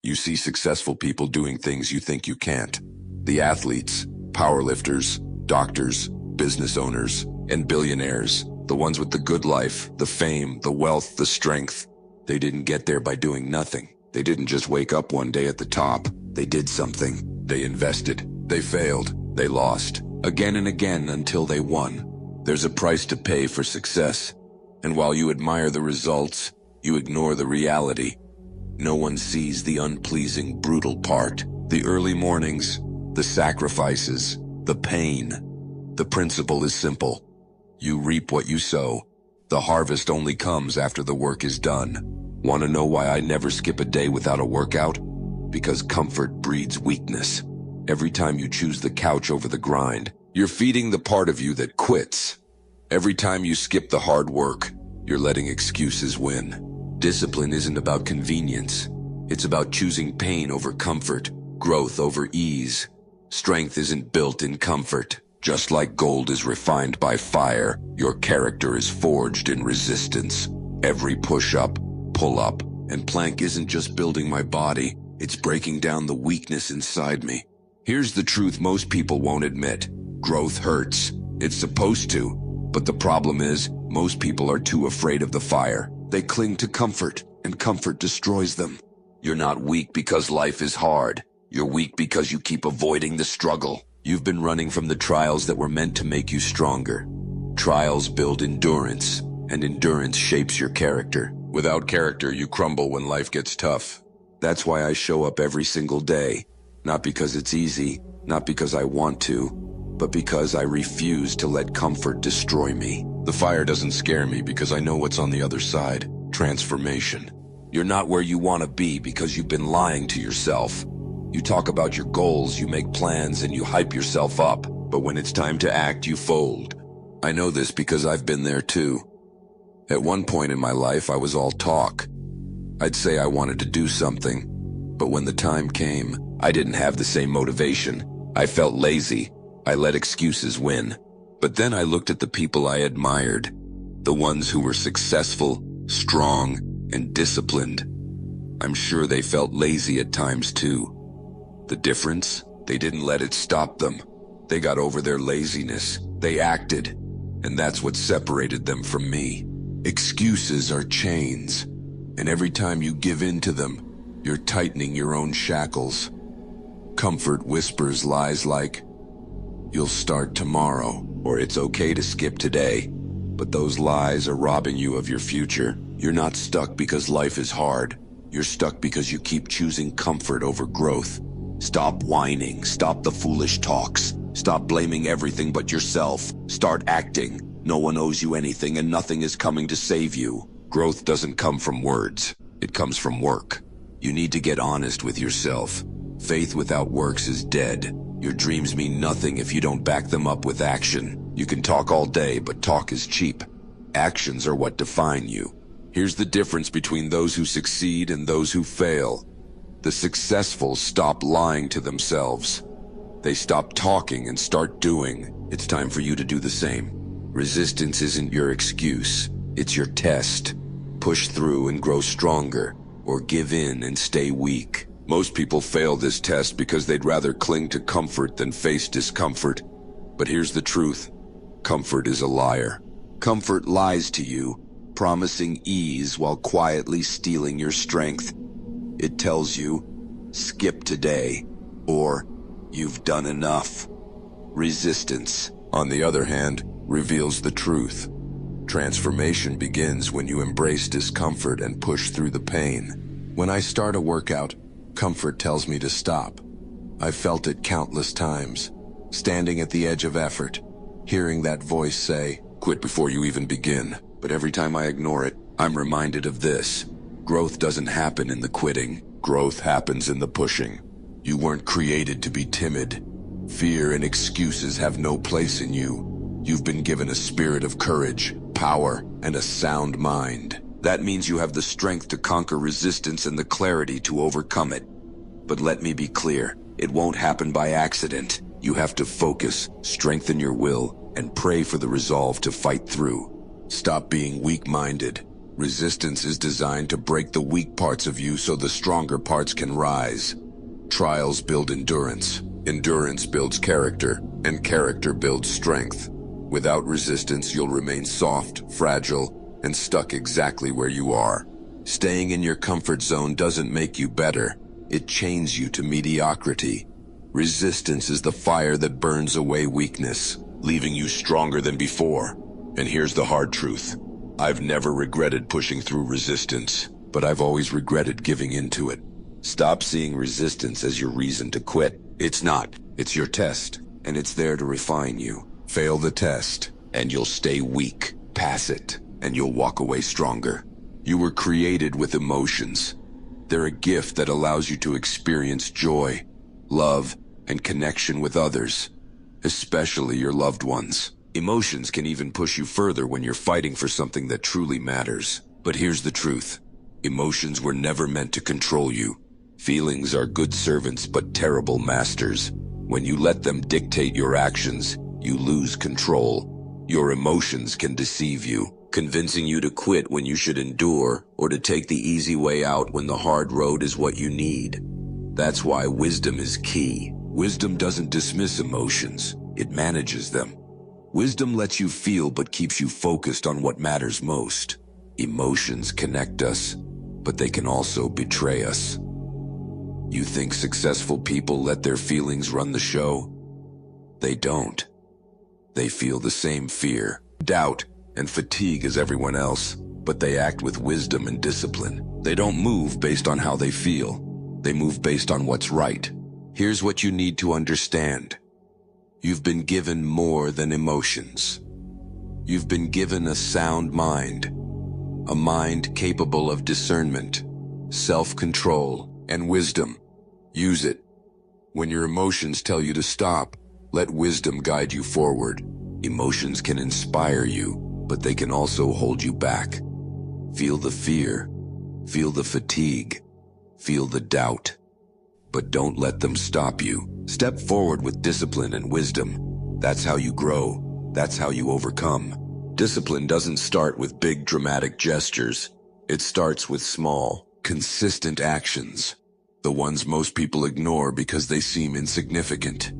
You see successful people doing things you think you can't. The athletes, powerlifters, doctors, business owners, and billionaires, the ones with the good life, the fame, the wealth, the strength. They didn't get there by doing nothing. They didn't just wake up one day at the top. They did something. They invested. They failed. They lost. Again and again until they won. There's a price to pay for success. And while you admire the results, you ignore the reality. No one sees the unpleasing, brutal part. The early mornings, the sacrifices, the pain. The principle is simple. You reap what you sow. The harvest only comes after the work is done. Want to know why I never skip a day without a workout? Because comfort breeds weakness. Every time you choose the couch over the grind, you're feeding the part of you that quits. Every time you skip the hard work, you're letting excuses win. Discipline isn't about convenience. It's about choosing pain over comfort, growth over ease. Strength isn't built in comfort. Just like gold is refined by fire, your character is forged in resistance. Every push-up, pull-up, and plank isn't just building my body, it's breaking down the weakness inside me. Here's the truth most people won't admit. Growth hurts. It's supposed to. But the problem is, most people are too afraid of the fire. They cling to comfort, and comfort destroys them. You're not weak because life is hard. You're weak because you keep avoiding the struggle. You've been running from the trials that were meant to make you stronger. Trials build endurance, and endurance shapes your character. Without character, you crumble when life gets tough. That's why I show up every single day. Not because it's easy, not because I want to, but because I refuse to let comfort destroy me. The fire doesn't scare me because I know what's on the other side. Transformation. You're not where you want to be because you've been lying to yourself. You talk about your goals, you make plans, and you hype yourself up. But when it's time to act, you fold. I know this because I've been there too. At one point in my life, I was all talk. I'd say I wanted to do something, but when the time came, I didn't have the same motivation. I felt lazy. I let excuses win. But then I looked at the people I admired, the ones who were successful, strong, and disciplined. I'm sure they felt lazy at times too. The difference? They didn't let it stop them. They got over their laziness. They acted. And that's what separated them from me. Excuses are chains. And every time you give in to them, you're tightening your own shackles. Comfort whispers lies like, "You'll start tomorrow," or "It's okay to skip today." But those lies are robbing you of your future. You're not stuck because life is hard. You're stuck because you keep choosing comfort over growth. Stop whining. Stop the foolish talks. Stop blaming everything but yourself. Start acting. No one owes you anything and nothing is coming to save you. Growth doesn't come from words. It comes from work. You need to get honest with yourself. Faith without works is dead. Your dreams mean nothing if you don't back them up with action. You can talk all day, but talk is cheap. Actions are what define you. Here's the difference between those who succeed and those who fail. The successful stop lying to themselves. They stop talking and start doing. It's time for you to do the same. Resistance isn't your excuse. It's your test. Push through and grow stronger, or give in and stay weak. Most people fail this test because they'd rather cling to comfort than face discomfort. But here's the truth. Comfort is a liar. Comfort lies to you, promising ease while quietly stealing your strength. It tells you, skip today, or you've done enough. Resistance, on the other hand, reveals the truth. Transformation begins when you embrace discomfort and push through the pain. When I start a workout, comfort tells me to stop. I've felt it countless times, standing at the edge of effort, hearing that voice say, "Quit before you even begin." But every time I ignore it, I'm reminded of this. Growth doesn't happen in the quitting. Growth happens in the pushing. You weren't created to be timid. Fear and excuses have no place in you. You've been given a spirit of courage, power, and a sound mind. That means you have the strength to conquer resistance and the clarity to overcome it. But let me be clear, it won't happen by accident. You have to focus, strengthen your will, and pray for the resolve to fight through. Stop being weak-minded. Resistance is designed to break the weak parts of you so the stronger parts can rise. Trials build endurance. Endurance builds character, and character builds strength. Without resistance, you'll remain soft, fragile, and stuck exactly where you are. Staying in your comfort zone doesn't make you better. It chains you to mediocrity. Resistance is the fire that burns away weakness, leaving you stronger than before. And here's the hard truth. I've never regretted pushing through resistance, but I've always regretted giving into it. Stop seeing resistance as your reason to quit. It's not. It's your test, and it's there to refine you. Fail the test, and you'll stay weak. Pass it, and you'll walk away stronger. You were created with emotions. They're a gift that allows you to experience joy, love, and connection with others, especially your loved ones. Emotions can even push you further when you're fighting for something that truly matters. But here's the truth. Emotions were never meant to control you. Feelings are good servants but terrible masters. When you let them dictate your actions, you lose control. Your emotions can deceive you, convincing you to quit when you should endure, or to take the easy way out when the hard road is what you need. That's why wisdom is key. Wisdom doesn't dismiss emotions, it manages them. Wisdom lets you feel but keeps you focused on what matters most. Emotions connect us, but they can also betray us. You think successful people let their feelings run the show? They don't. They feel the same fear, doubt, and fatigue as everyone else, but they act with wisdom and discipline. They don't move based on how they feel. They move based on what's right. Here's what you need to understand. You've been given more than emotions. You've been given a sound mind, a mind capable of discernment, self-control, and wisdom. Use it. When your emotions tell you to stop, let wisdom guide you forward. Emotions can inspire you, but they can also hold you back. Feel the fear, feel the fatigue, feel the doubt. But don't let them stop you. Step forward with discipline and wisdom. That's how you grow. That's how you overcome. Discipline doesn't start with big dramatic gestures. It starts with small, consistent actions. The ones most people ignore because they seem insignificant.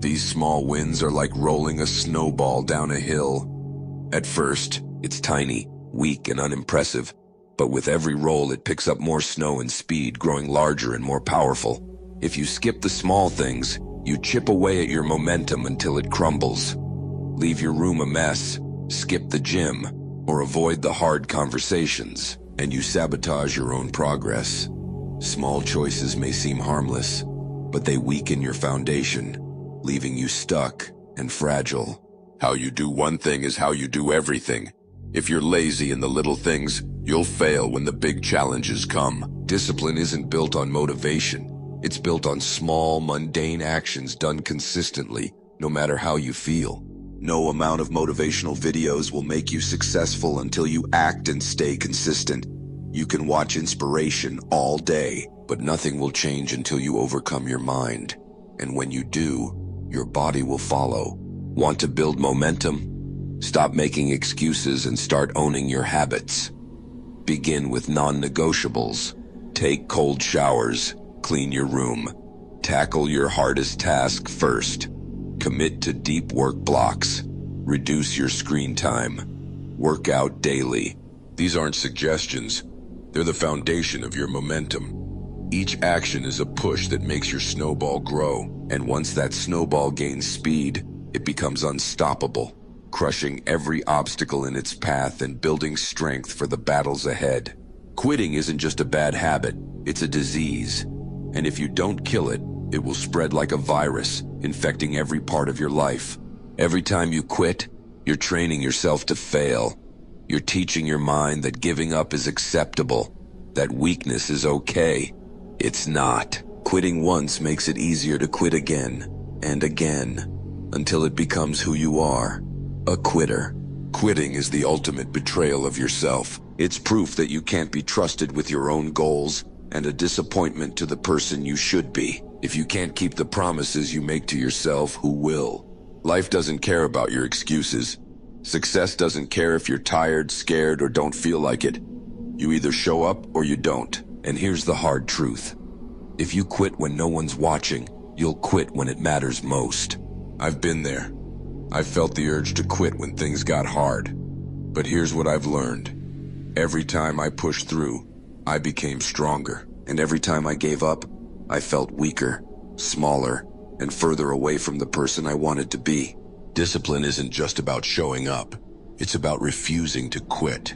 These small wins are like rolling a snowball down a hill. At first, it's tiny, weak, and unimpressive. But with every roll, it picks up more snow and speed, growing larger and more powerful. If you skip the small things, you chip away at your momentum until it crumbles. Leave your room a mess, skip the gym, or avoid the hard conversations, and you sabotage your own progress. Small choices may seem harmless, but they weaken your foundation, leaving you stuck and fragile. How you do one thing is how you do everything. If you're lazy in the little things, you'll fail when the big challenges come. Discipline isn't built on motivation. It's built on small, mundane actions done consistently, no matter how you feel. No amount of motivational videos will make you successful until you act and stay consistent. You can watch inspiration all day, but nothing will change until you overcome your mind. And when you do, your body will follow. Want to build momentum? Stop making excuses and start owning your habits. Begin with non-negotiables. Take cold showers. Clean your room. Tackle your hardest task first. Commit to deep work blocks. Reduce your screen time. Work out daily. These aren't suggestions. They're the foundation of your momentum. Each action is a push that makes your snowball grow. And once that snowball gains speed, it becomes unstoppable, crushing every obstacle in its path and building strength for the battles ahead. Quitting isn't just a bad habit, it's a disease. And if you don't kill it, it will spread like a virus, infecting every part of your life. Every time you quit, you're training yourself to fail. You're teaching your mind that giving up is acceptable, that weakness is okay. It's not. Quitting once makes it easier to quit again and again, until it becomes who you are. A quitter. Quitting is the ultimate betrayal of yourself. It's proof that you can't be trusted with your own goals, and a disappointment to the person you should be. If you can't keep the promises you make to yourself, who will? Life doesn't care about your excuses. Success doesn't care if you're tired, scared, or don't feel like it. You either show up or you don't. And here's the hard truth. If you quit when no one's watching, you'll quit when it matters most. I've been there. I've felt the urge to quit when things got hard. But here's what I've learned. Every time I pushed through, I became stronger. And every time I gave up, I felt weaker, smaller, and further away from the person I wanted to be. Discipline isn't just about showing up. It's about refusing to quit.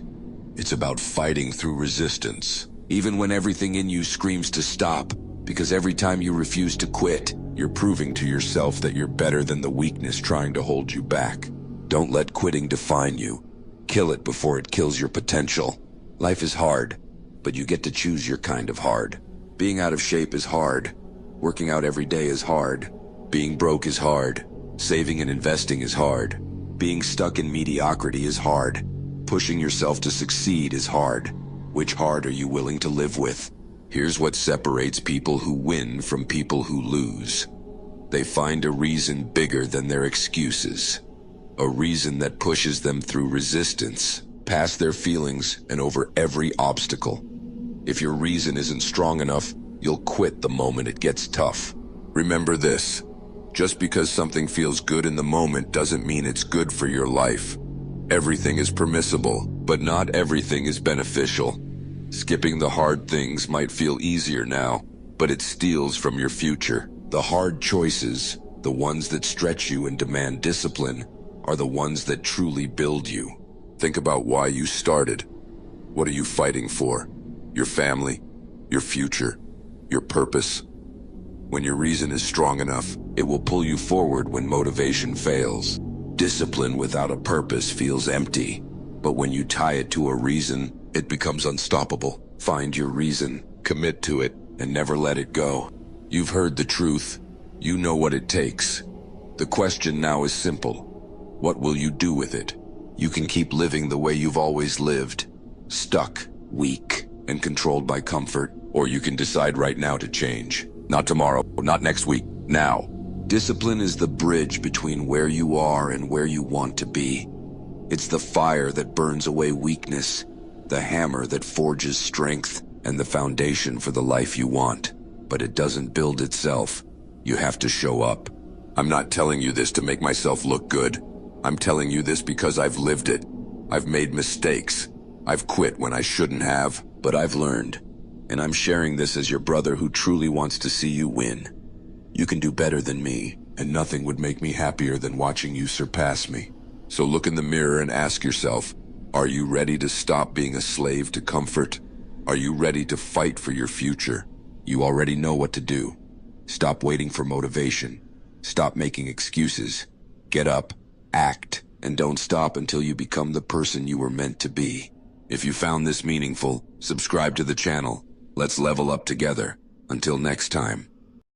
It's about fighting through resistance, even when everything in you screams to stop. Because every time you refuse to quit, you're proving to yourself that you're better than the weakness trying to hold you back. Don't let quitting define you. Kill it before it kills your potential. Life is hard, but you get to choose your kind of hard. Being out of shape is hard. Working out every day is hard. Being broke is hard. Saving and investing is hard. Being stuck in mediocrity is hard. Pushing yourself to succeed is hard. Which hard are you willing to live with? Here's what separates people who win from people who lose. They find a reason bigger than their excuses. A reason that pushes them through resistance, past their feelings, and over every obstacle. If your reason isn't strong enough, you'll quit the moment it gets tough. Remember this. Just because something feels good in the moment doesn't mean it's good for your life. Everything is permissible, but not everything is beneficial. Skipping the hard things might feel easier now, but it steals from your future. The hard choices, the ones that stretch you and demand discipline, are the ones that truly build you. Think about why you started. What are you fighting for? Your family, your future, your purpose. When your reason is strong enough, it will pull you forward when motivation fails. Discipline without a purpose feels empty, but when you tie it to a reason, it becomes unstoppable. Find your reason, commit to it, and never let it go. You've heard the truth. You know what it takes. The question now is simple. What will you do with it? You can keep living the way you've always lived, stuck, weak, and controlled by comfort, or you can decide right now to change. Not tomorrow, not next week, now. Discipline is the bridge between where you are and where you want to be. It's the fire that burns away weakness, the hammer that forges strength, and the foundation for the life you want. But it doesn't build itself. You have to show up. I'm not telling you this to make myself look good. I'm telling you this because I've lived it. I've made mistakes. I've quit when I shouldn't have, but I've learned. And I'm sharing this as your brother who truly wants to see you win. You can do better than me, and nothing would make me happier than watching you surpass me. So look in the mirror and ask yourself, are you ready to stop being a slave to comfort? Are you ready to fight for your future? You already know what to do. Stop waiting for motivation. Stop making excuses. Get up, act, and don't stop until you become the person you were meant to be. If you found this meaningful, subscribe to the channel. Let's level up together. Until next time.